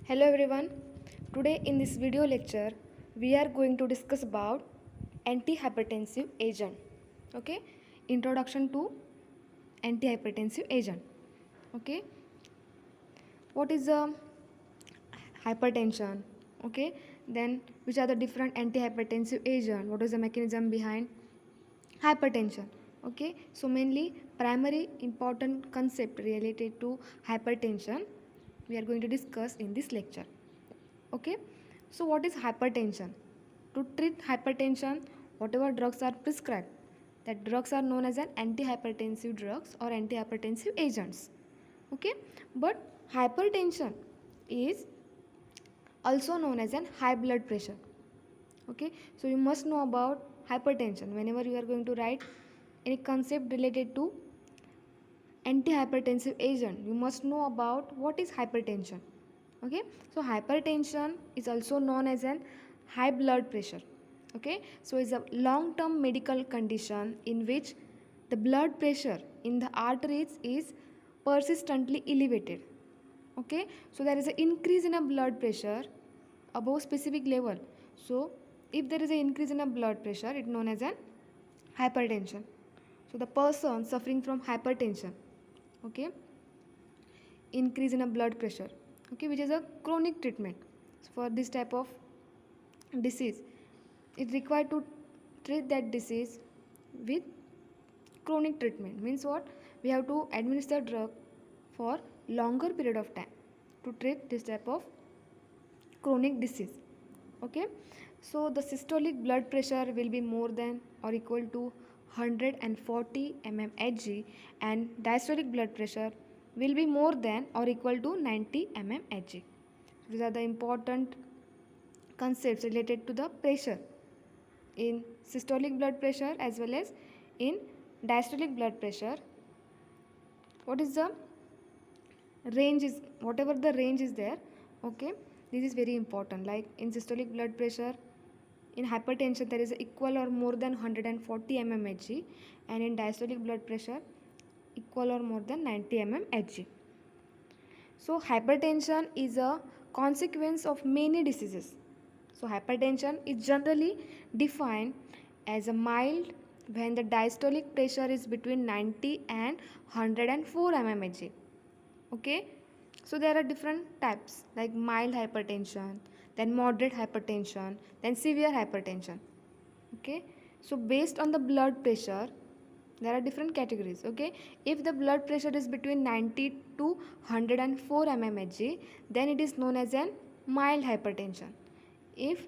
Hello everyone. Today in this video lecture we are going to discuss about antihypertensive agent. Okay? Introduction to antihypertensive agent. Okay? What is hypertension? Okay? Then which are the different antihypertensive agent? What is the mechanism behind hypertension? Okay? So mainly primary important concept related to hypertension we are going to discuss in this lecture. Okay, so what is hypertension? To treat hypertension, whatever drugs are prescribed, that drugs are known as an antihypertensive drugs or antihypertensive agents. Okay, but hypertension is also known as an high blood pressure. Okay, so you must know about hypertension whenever you are going to write any concept related to antihypertensive agent. You must know about what is hypertension. Okay, so hypertension is also known as an high blood pressure. Okay, so it's a long term medical condition in which the blood pressure in the arteries is persistently elevated. Okay, so there is an increase in a blood pressure above specific level. So if there is an increase in a blood pressure, it's known as an hypertension. So the person suffering from hypertension, okay, increase in a blood pressure, okay, which is a chronic treatment. So for this type of disease, it's required to treat that disease with chronic treatment. Means what? We have to administer drug for longer period of time to treat this type of chronic disease. Okay, so the systolic blood pressure will be more than or equal to 140 mmHg and diastolic blood pressure will be more than or equal to 90 mmHg. These are the important concepts related to the pressure in systolic blood pressure as well as in diastolic blood pressure. What is the range is whatever the range is there. Okay, this is very important. Like in systolic blood pressure, in hypertension there is equal or more than 140 mmHg and in diastolic blood pressure equal or more than 90 mmHg. So hypertension is a consequence of many diseases. So hypertension is generally defined as a mild when the diastolic pressure is between 90 and 104 mmHg. Okay, so there are different types like mild hypertension, then moderate hypertension, then severe hypertension. Okay, so based on the blood pressure there are different categories. Okay, if the blood pressure is between 90 to 104 mmHg, then it is known as an mild hypertension. If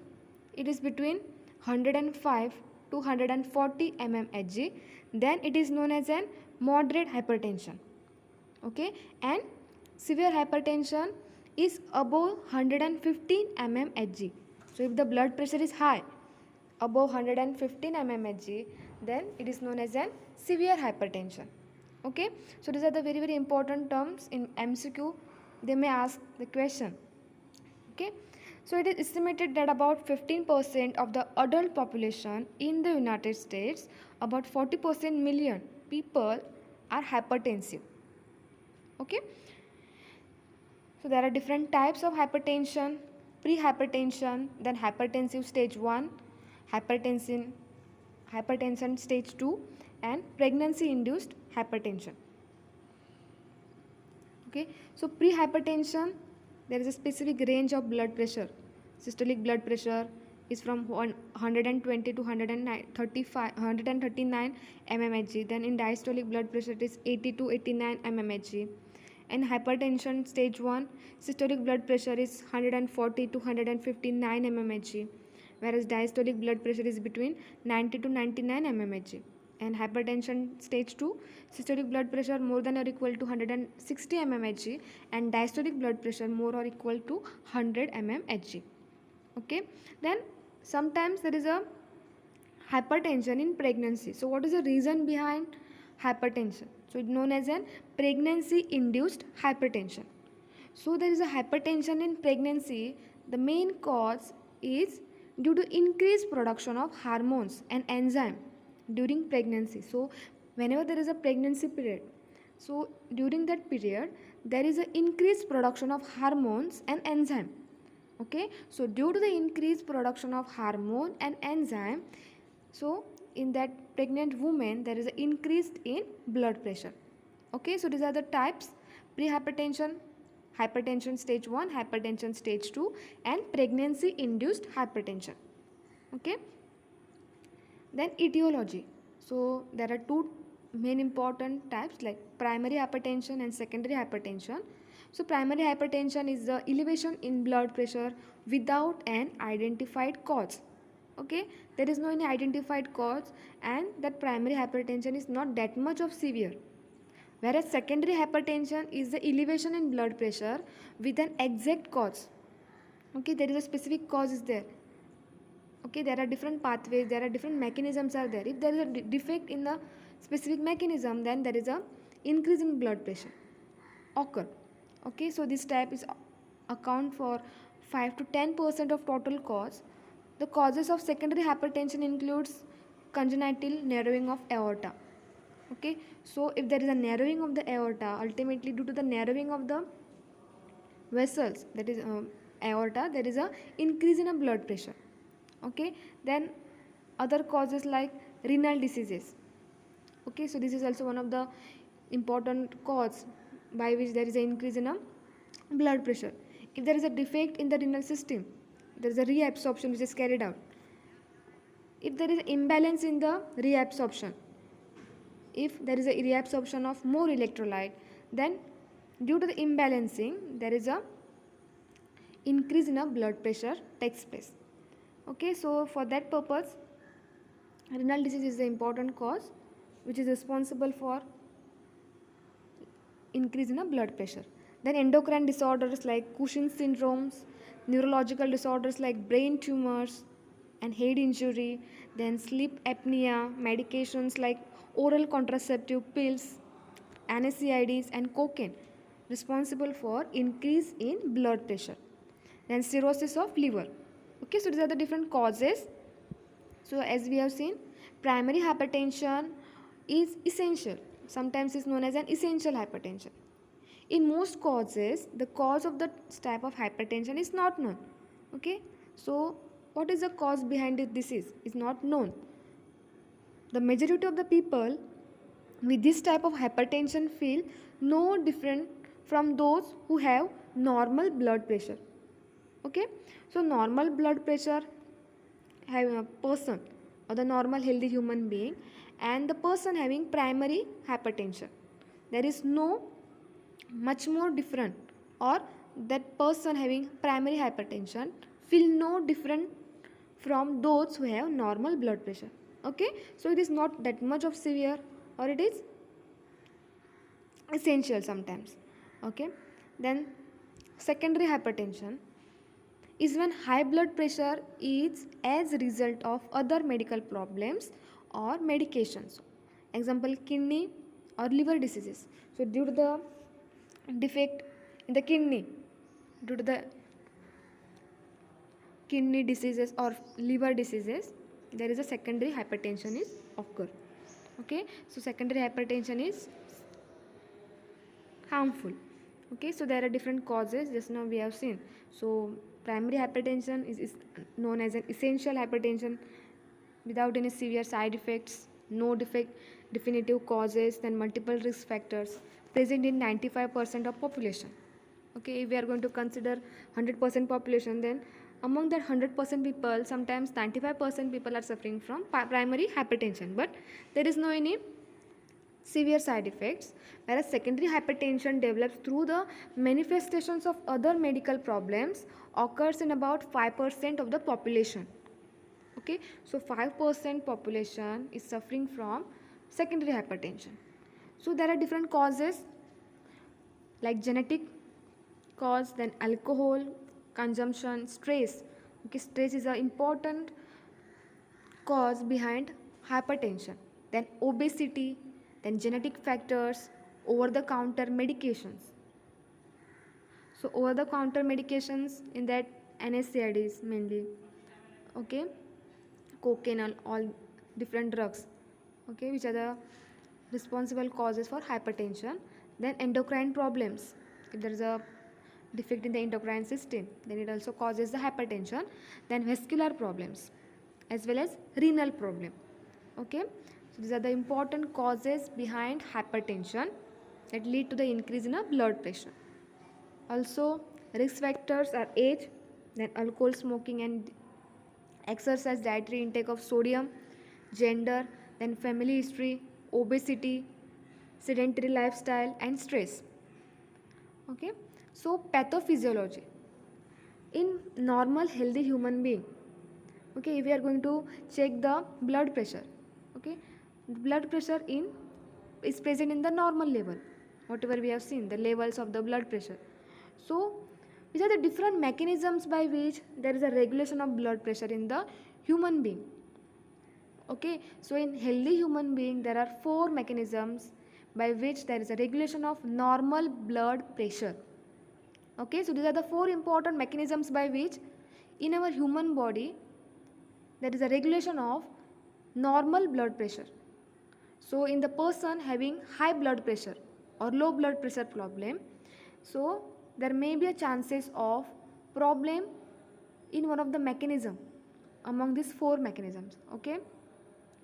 it is between 105 to 140 mmHg, then it is known as an moderate hypertension. Okay, and severe hypertension is above 115 mmHg. So if the blood pressure is high above 115 mmHg, then it is known as an severe hypertension. Okay, so these are the very important terms in MCQ. They may ask the question. Okay, so it is estimated that about 15% of the adult population in the United States, about 40% million people are hypertensive. Okay, so there are different types of hypertension: pre-hypertension, then hypertensive stage 1, hypertension stage 2, and pregnancy induced hypertension. Okay, so pre-hypertension, there is a specific range of blood pressure. Systolic blood pressure is from 120 to 139 mmHg. Then in diastolic blood pressure it is 80 to 89 mmHg. And hypertension stage 1, systolic blood pressure is 140 to 159 mmHg, whereas diastolic blood pressure is between 90 to 99 mmHg. And hypertension stage 2, systolic blood pressure more than or equal to 160 mmHg and diastolic blood pressure more or equal to 100 mmHg. Okay, then sometimes there is a hypertension in pregnancy. So what is the reason behind hypertension? So it's known as an pregnancy induced hypertension. So there is a hypertension in pregnancy. The main cause is due to increased production of hormones and enzyme during pregnancy. So whenever there is a pregnancy period, so during that period there is an increased production of hormones and enzyme. Okay, so due to the increased production of hormone and enzyme, so in that pregnant woman there is an increase in blood pressure. Okay, so these are the types: prehypertension, hypertension stage 1, hypertension stage 2, and pregnancy induced hypertension. Okay, then etiology. So there are two main important types, like primary hypertension and secondary hypertension. So primary hypertension is the elevation in blood pressure without an identified cause. Okay, there is no any identified cause, and that primary hypertension is not that much of severe. Whereas secondary hypertension is the elevation in blood pressure with an exact cause. Okay, there is a specific cause is there. Okay, there are different pathways, there are different mechanisms are there. If there is a defect in the specific mechanism, then there is a increase in blood pressure occur. Okay, so this type is account for 5 to 10% of total cause. The causes of secondary hypertension includes congenital narrowing of aorta. Okay, so if there is a narrowing of the aorta, ultimately due to the narrowing of the vessels, that is aorta, there is a increase in a blood pressure. Okay, then other causes like renal diseases. Okay, so this is also one of the important cause by which there is an increase in a blood pressure. If there is a defect in the renal system, there is a reabsorption which is carried out. If there is imbalance in the reabsorption, if there is a reabsorption of more electrolyte, then due to the imbalancing there is a increase in a blood pressure takes place. Okay, so for that purpose renal disease is the important cause which is responsible for increase in a blood pressure. Then endocrine disorders like Cushing's syndromes, neurological disorders like brain tumors and head injury, then sleep apnea, medications like oral contraceptive pills, NSAIDs and cocaine responsible for increase in blood pressure. Then cirrhosis of liver. Okay, so these are the different causes. So as we have seen, primary hypertension is essential. Sometimes it's known as an essential hypertension. In most causes, the cause of the type of hypertension is not known. Okay, so what is the cause behind this disease is not known. The majority of the people with this type of hypertension feel no different from those who have normal blood pressure. Okay, so normal blood pressure having a person or the normal healthy human being and the person having primary hypertension, there is no much more different, or that person having primary hypertension feel no different from those who have normal blood pressure. Okay, so it is not that much of severe, or it is essential sometimes. Okay, then secondary hypertension is when high blood pressure is as a result of other medical problems or medications. Example, kidney or liver diseases. So due to the defect in the kidney, due to the kidney diseases or liver diseases, there is a secondary hypertension is occur. Okay, so secondary hypertension is harmful. Okay, so there are different causes just now we have seen. So primary hypertension is known as an essential hypertension without any severe side effects, no defect, definitive causes, then multiple risk factors present in 95% of population. Okay, if we are going to consider 100% population, then among that 100% people, sometimes 95% people are suffering from primary hypertension, but there is no any severe side effects, whereas secondary hypertension develops through the manifestations of other medical problems occurs in about 5% of the population. Okay, so 5% population is suffering from secondary hypertension. So there are different causes like genetic cause, then alcohol consumption, stress. Okay, stress is an important cause behind hypertension, then obesity, then genetic factors, over the counter medications. So over the counter medications, in that NSAIDs mainly, okay, cocaine and all different drugs, okay, which are the responsible causes for hypertension. Then endocrine problems, If there is a defect in the endocrine system, then it also causes the hypertension. Then vascular problems as well as renal problem. Okay, so these are the important causes behind hypertension that lead to the increase in a blood pressure. Also, risk factors are age, then alcohol smoking and exercise, dietary intake of sodium, gender, then family history, obesity, sedentary lifestyle and stress. Okay, so pathophysiology in normal healthy human being. Okay, if we are going to check the blood pressure, okay, blood pressure in is present in the normal level, whatever we have seen the levels of the blood pressure. So these are the different mechanisms by which there is a regulation of blood pressure in the human being. Okay, so in healthy human being there are four mechanisms by which there is a regulation of normal blood pressure. Okay, so these are the four important mechanisms by which in our human body there is a regulation of normal blood pressure. So in the person having high blood pressure or low blood pressure problem, so there may be a chances of problem in one of the mechanism among these four mechanisms. Okay,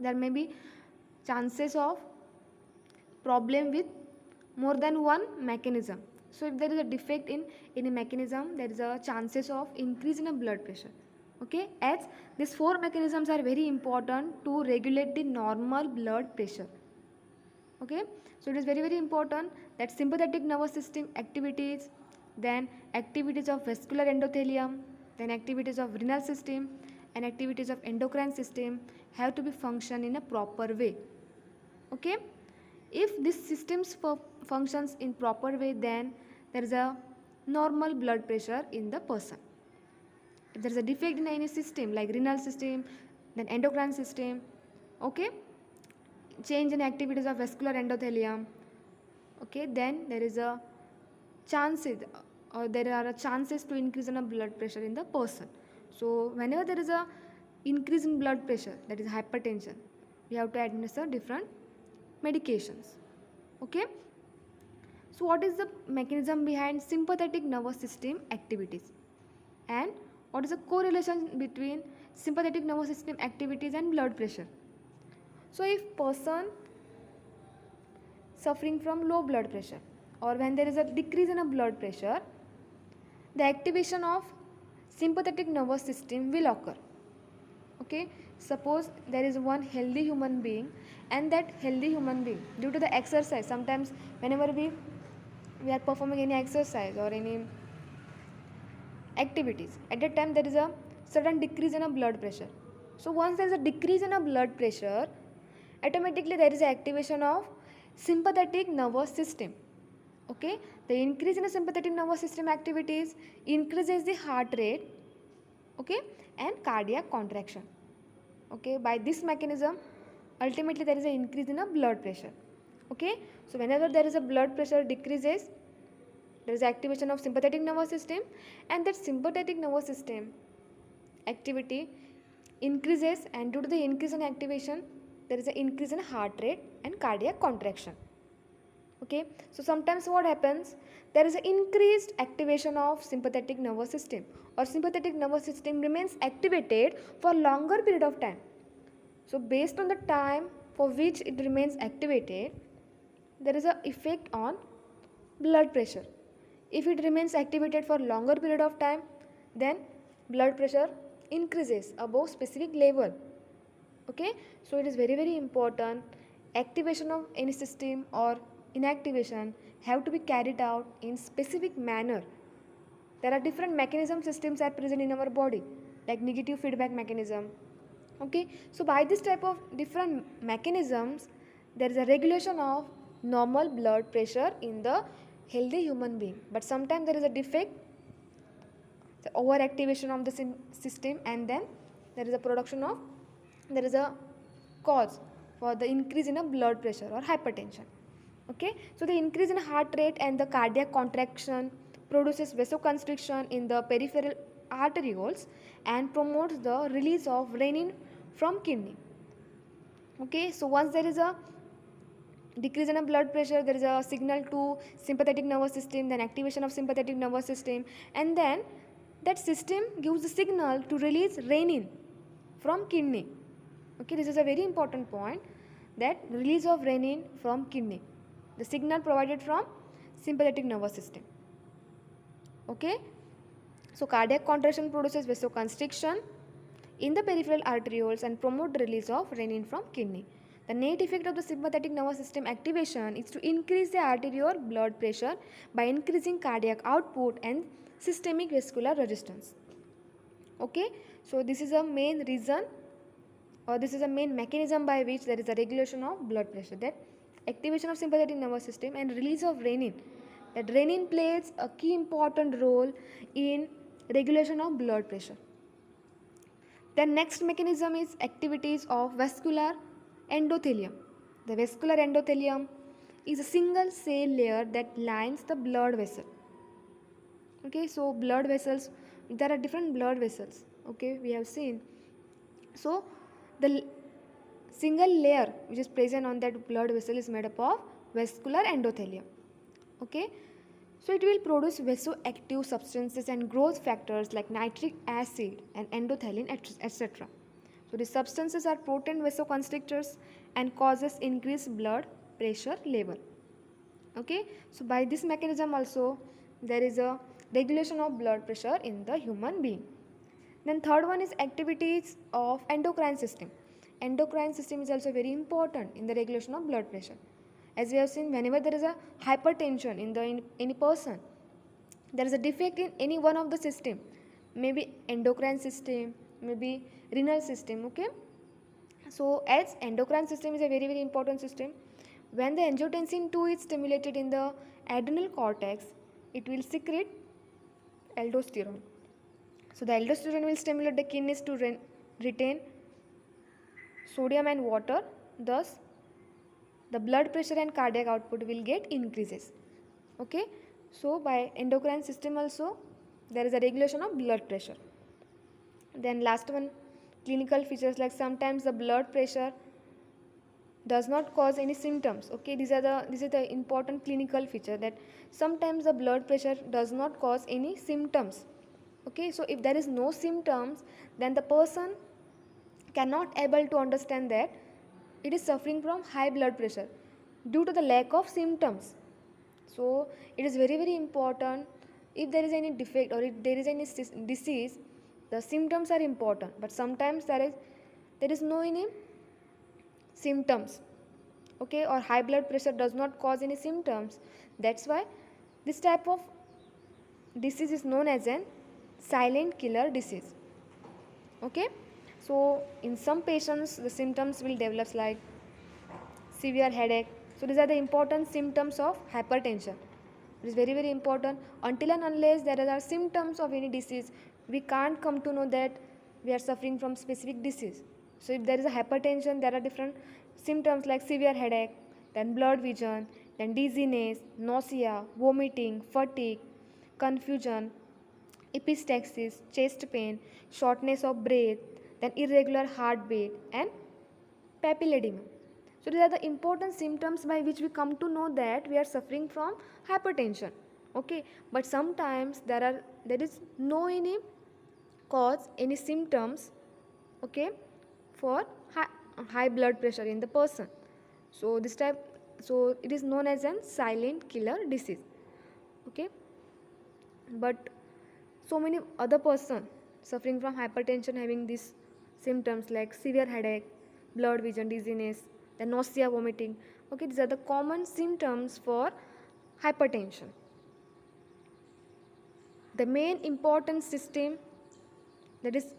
there may be chances of problem with more than one mechanism. So if there is a defect in any mechanism, there is a chances of increase in a blood pressure. Okay, as these four mechanisms are very important to regulate the normal blood pressure. Okay, so it is very important that sympathetic nervous system activities, then activities of vascular endothelium, then activities of renal system and activities of endocrine system have to be function in a proper way. Okay, if these systems functions in proper way, then there is a normal blood pressure in the person. If there is a defect in any system like renal system, then endocrine system, okay, change in activities of vascular endothelium, okay, then there is a chances or there are chances to increase in a blood pressure in the person. So whenever there is a increase in blood pressure, that is hypertension, we have to administer different medications. Okay, so what is the mechanism behind sympathetic nervous system activities and what is the correlation between sympathetic nervous system activities and blood pressure? So if person suffering from low blood pressure or when there is a decrease in a blood pressure, the activation of sympathetic nervous system will occur. Okay, suppose there is one healthy human being and that healthy human being due to the exercise, sometimes whenever we are performing any exercise or any activities, at that time there is a sudden decrease in a blood pressure. So once there is a decrease in a blood pressure, automatically there is a activation of sympathetic nervous system. Okay, the increase in the sympathetic nervous system activities increases the heart rate, okay, and cardiac contraction. Okay, by this mechanism ultimately there is an increase in a blood pressure. Okay, so whenever there is a blood pressure decreases, there is activation of sympathetic nervous system and that sympathetic nervous system activity increases, and due to the increase in activation there is an increase in heart rate and cardiac contraction. Okay, so sometimes what happens, there is an increased activation of sympathetic nervous system or sympathetic nervous system remains activated for longer period of time. So based on the time for which it remains activated, there is an effect on blood pressure. If it remains activated for longer period of time, then blood pressure increases above specific level. Okay, so it is very important, activation of any system or inactivation have to be carried out in specific manner. There are different mechanism systems are present in our body like negative feedback mechanism. Okay, so by this type of different mechanisms there is a regulation of normal blood pressure in the healthy human being, but sometimes there is a defect, the overactivation of the system, and then there is a production of, there is a cause for the increase in a blood pressure or hypertension. Okay, so the increase in heart rate and the cardiac contraction produces vasoconstriction in the peripheral arterioles and promotes the release of renin from kidney. Okay, so once there is a decrease in a blood pressure, there is a signal to sympathetic nervous system, then activation of sympathetic nervous system, and then that system gives the signal to release renin from kidney. Okay, this is a very important point, that release of renin from kidney, the signal provided from sympathetic nervous system. Okay, so cardiac contraction produces vasoconstriction in the peripheral arterioles and promote the release of renin from kidney. The net effect of the sympathetic nervous system activation is to increase the arterial blood pressure by increasing cardiac output and systemic vascular resistance. Okay, so this is a main reason, or this is a main mechanism by which there is a regulation of blood pressure, that activation of sympathetic nervous system and release of renin. That renin plays a key important role in regulation of blood pressure. The next mechanism is activities of vascular endothelium. The vascular endothelium is a single cell layer that lines the blood vessel. Okay, so blood vessels, there are different blood vessels. Okay, we have seen. So the single layer which is present on that blood vessel is made up of vascular endothelium. Okay, so it will produce vasoactive substances and growth factors like nitric acid and endothelin, etc. So these substances are potent vasoconstrictors and causes increased blood pressure level. Okay, so by this mechanism also there is a regulation of blood pressure in the human being. Then third one is activities of endocrine system. Endocrine system is also very important in the regulation of blood pressure. As we have seen, whenever there is a hypertension in any person, there is a defect in any one of the system, maybe endocrine system, maybe renal system. Okay, so as endocrine system is a very very important system, when the angiotensin 2 is stimulated in the adrenal cortex, it will secrete aldosterone. So the aldosterone will stimulate the kidneys to retain sodium and water, thus the blood pressure and cardiac output will get increases. Okay, so by endocrine system also there is a regulation of blood pressure. Then last one, clinical features, like sometimes the blood pressure does not cause any symptoms. Okay, this is the important clinical feature, that sometimes the blood pressure does not cause any symptoms. Okay, so if there is no symptoms, then the person cannot able to understand that it is suffering from high blood pressure due to the lack of symptoms. So it is very very important, if there is any defect or if there is any disease, the symptoms are important, but sometimes there is no any symptoms. Okay, or high blood pressure does not cause any symptoms. That's why this type of disease is known as an silent killer disease. Okay, so in some patients the symptoms will develop like severe headache. So these are the important symptoms of hypertension. It is very very important. Until and unless there are symptoms of any disease, we can't come to know that we are suffering from specific disease. So if there is a hypertension, there are different symptoms like severe headache, then blurred vision, then dizziness, nausea, vomiting, fatigue, confusion, epistaxis, chest pain, shortness of breath, then irregular heartbeat and papilledema. So these are the important symptoms by which we come to know that we are suffering from hypertension. Okay, but sometimes there is no any cause, any symptoms, okay, for high blood pressure in the person. So so it is known as an silent killer disease. Okay, but so many other person suffering from hypertension having these symptoms like severe headache, blurred vision, dizziness, then nausea, vomiting. Okay, these are the common symptoms for hypertension. The main important system that is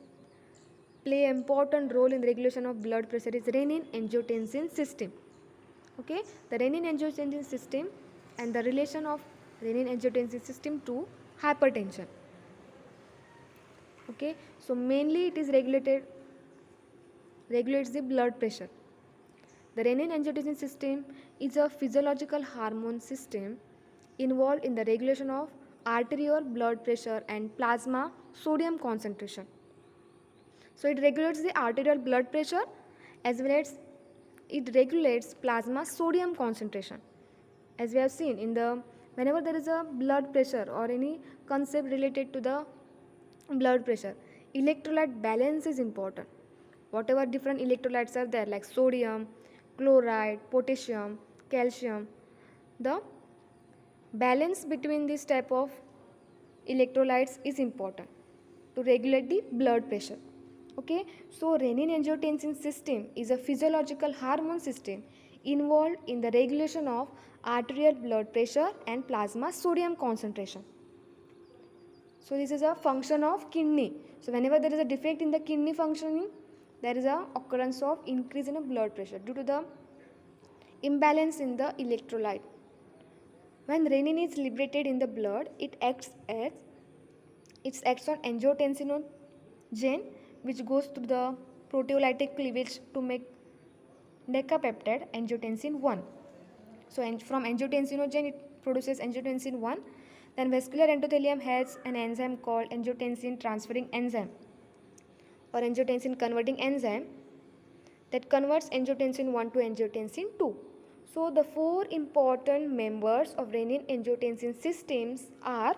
play an important role in the regulation of blood pressure is renin-angiotensin system. Okay, the renin-angiotensin system and the relation of renin-angiotensin system to hypertension. Okay, so mainly it is regulates the blood pressure. The renin-angiotensin system is a physiological hormone system involved in the regulation of arterial blood pressure and plasma sodium concentration. So it regulates the arterial blood pressure as well as it regulates plasma sodium concentration. As we have seen in the whenever there is a blood pressure or any concept related to the blood pressure, electrolyte balance is important. Whatever different electrolytes are there like sodium, chloride, potassium, calcium, the balance between this type of electrolytes is important to regulate the blood pressure. Okay, so renin angiotensin system is a physiological hormone system involved in the regulation of arterial blood pressure and plasma sodium concentration. So this is a function of kidney. So whenever there is a defect in the kidney functioning, there is a occurrence of increase in the blood pressure due to the imbalance in the electrolyte. When renin is liberated in the blood, it acts on angiotensinogen, which goes through the proteolytic cleavage to make decapeptide angiotensin 1. So from angiotensinogen it produces angiotensin 1. Then vascular endothelium has an enzyme called angiotensin transferring enzyme or angiotensin converting enzyme that converts angiotensin 1 to angiotensin 2. So the four important members of renin angiotensin systems are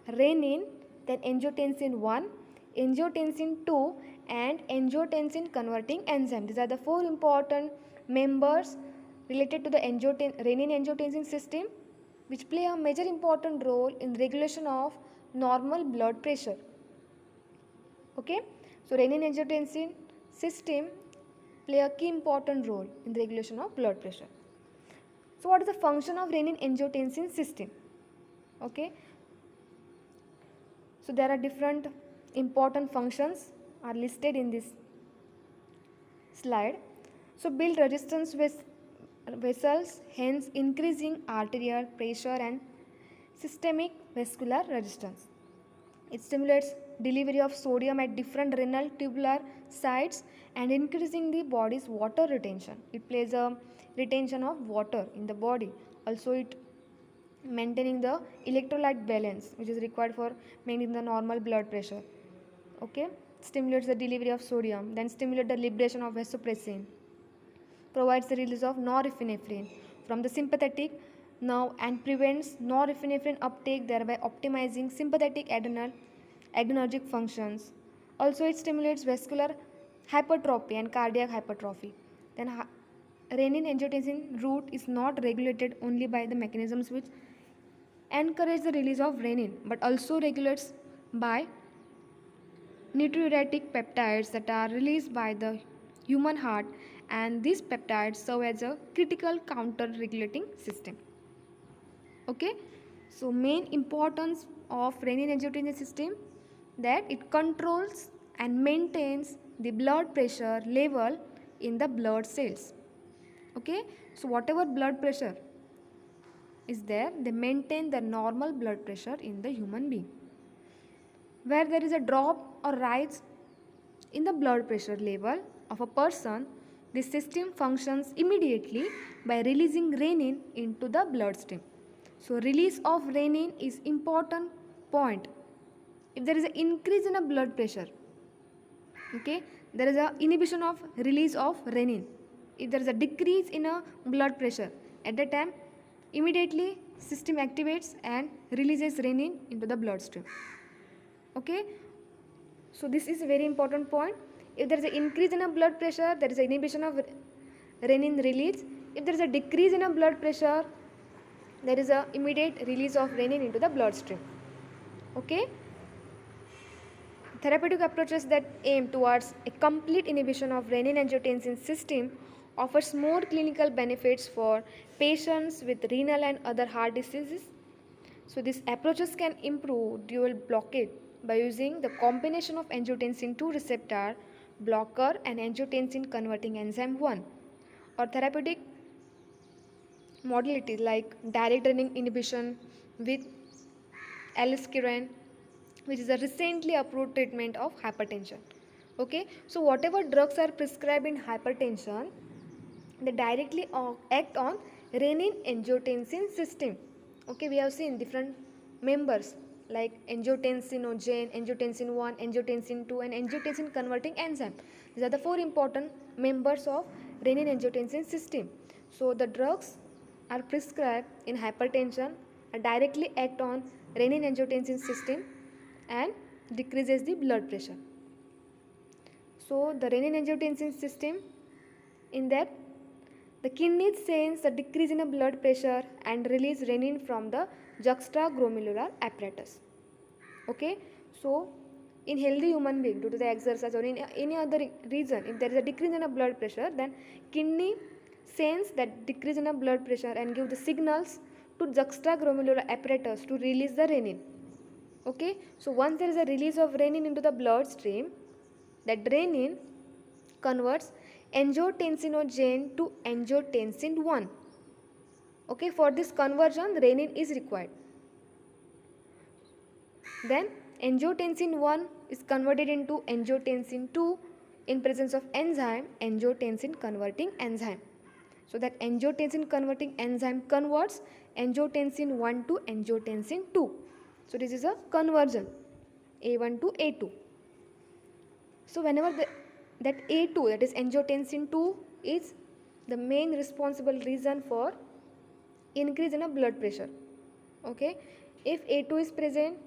renin, then angiotensin 1, angiotensin 2 and angiotensin converting enzyme. These are the four important members related to the renin angiotensin system which play a major important role in regulation of normal blood pressure. Okay, so renin angiotensin system play a key important role in the regulation of blood pressure. So what is the function of renin angiotensin system? Okay, so there are different important functions are listed in this slide. So build resistance vessels, hence increasing arterial pressure and systemic vascular resistance. It stimulates delivery of sodium at different renal tubular sites and increasing the body's water retention. It plays a retention of water in the body. Also it maintaining the electrolyte balance which is required for maintaining the normal blood pressure. Okay, stimulates the delivery of sodium, then stimulate the liberation of vasopressin, provides the release of norepinephrine from the sympathetic nerve and prevents norepinephrine uptake, thereby optimizing sympathetic adrenergic functions. Also it stimulates vascular hypertrophy and cardiac hypertrophy. Then renin angiotensin route is not regulated only by the mechanisms which encourage the release of renin but also regulates by natriuretic peptides that are released by the human heart, and these peptides serve as a critical counter regulating system. Okay, so main importance of renin angiotensin system that it controls and maintains the blood pressure level in the blood cells. Okay, so whatever blood pressure is there, they maintain the normal blood pressure in the human being. Where there is a drop or rise in the blood pressure level of a person, the system functions immediately by releasing renin into the bloodstream. So release of renin is important point. If there is an increase in a blood pressure, okay, there is a inhibition of release of renin. If there is a decrease in a blood pressure, at that time immediately system activates and releases renin into the bloodstream. Okay, so this is a very important point. If there is an increase in a blood pressure, there is an inhibition of renin release. If there is a decrease in a blood pressure, there is a immediate release of renin into the bloodstream. Okay, therapeutic approaches that aim towards a complete inhibition of renin angiotensin system offers more clinical benefits for patients with renal and other heart diseases. So these approaches can improve dual blockade by using the combination of angiotensin 2 receptor blocker and angiotensin converting enzyme 1, or therapeutic modalities like direct renin inhibition with aliskiren, which is a recently approved treatment of hypertension. Okay, so whatever drugs are prescribed in hypertension, they directly act on renin angiotensin system. Okay, we have seen different members like angiotensinogen, angiotensin 1, angiotensin 2, and angiotensin converting enzyme. These are the four important members of renin-angiotensin system. So the drugs are prescribed in hypertension directly act on renin-angiotensin system and decreases the blood pressure. So the renin-angiotensin system, in that the kidney sense the decrease in the blood pressure and release renin from the juxtaglomerular apparatus. Okay, so in healthy human being due to the exercise or in any other reason, if there is a decrease in the blood pressure, then kidney sense that decrease in the blood pressure and give the signals to juxtaglomerular apparatus to release the renin. Okay, so once there is a release of renin into the bloodstream, that renin converts angiotensinogen to angiotensin 1. Okay, for this conversion renin is required. Then angiotensin 1 is converted into angiotensin 2 in presence of enzyme angiotensin converting enzyme. So that angiotensin converting enzyme converts angiotensin 1 to angiotensin 2. So this is a conversion, A1 to A2. So whenever that A2, that is angiotensin 2, is the main responsible reason for increase in a blood pressure. Okay, if A2 is present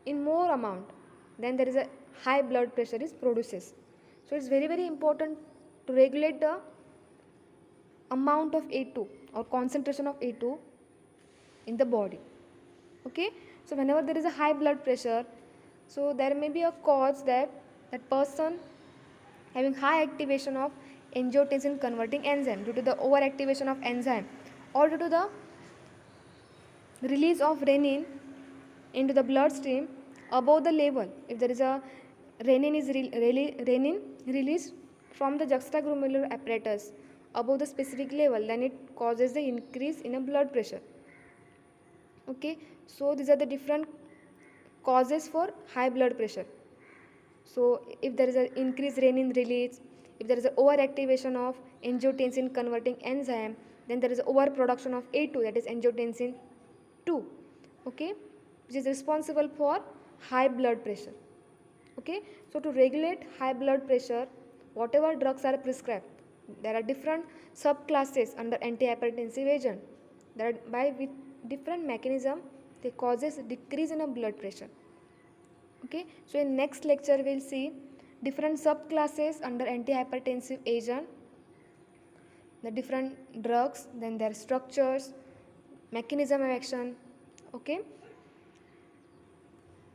in more amount, then there is a high blood pressure is produces. So it's very important to regulate the amount of A2 or concentration of A2 in the body. Okay, so whenever there is a high blood pressure, so there may be a cause that person having high activation of angiotensin converting enzyme due to the overactivation of enzyme or due to the release of renin into the bloodstream above the level. If there is a renin released from the juxtaglomerular apparatus above the specific level, then it causes the increase in a blood pressure. Okay, so these are the different causes for high blood pressure. So if there is an increased renin release, if there is an overactivation of angiotensin converting enzyme, then there is overproduction of A2, that is angiotensin 2, okay, which is responsible for high blood pressure. Okay, so to regulate high blood pressure, whatever drugs are prescribed, there are different subclasses under antihypertensive agent that by with different mechanism they causes decrease in a blood pressure. Okay, so in next lecture we will see different subclasses under antihypertensive agent, the different drugs, then their structures, mechanism of action. Okay,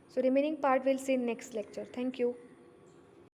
so remaining part we will see in next lecture. Thank you.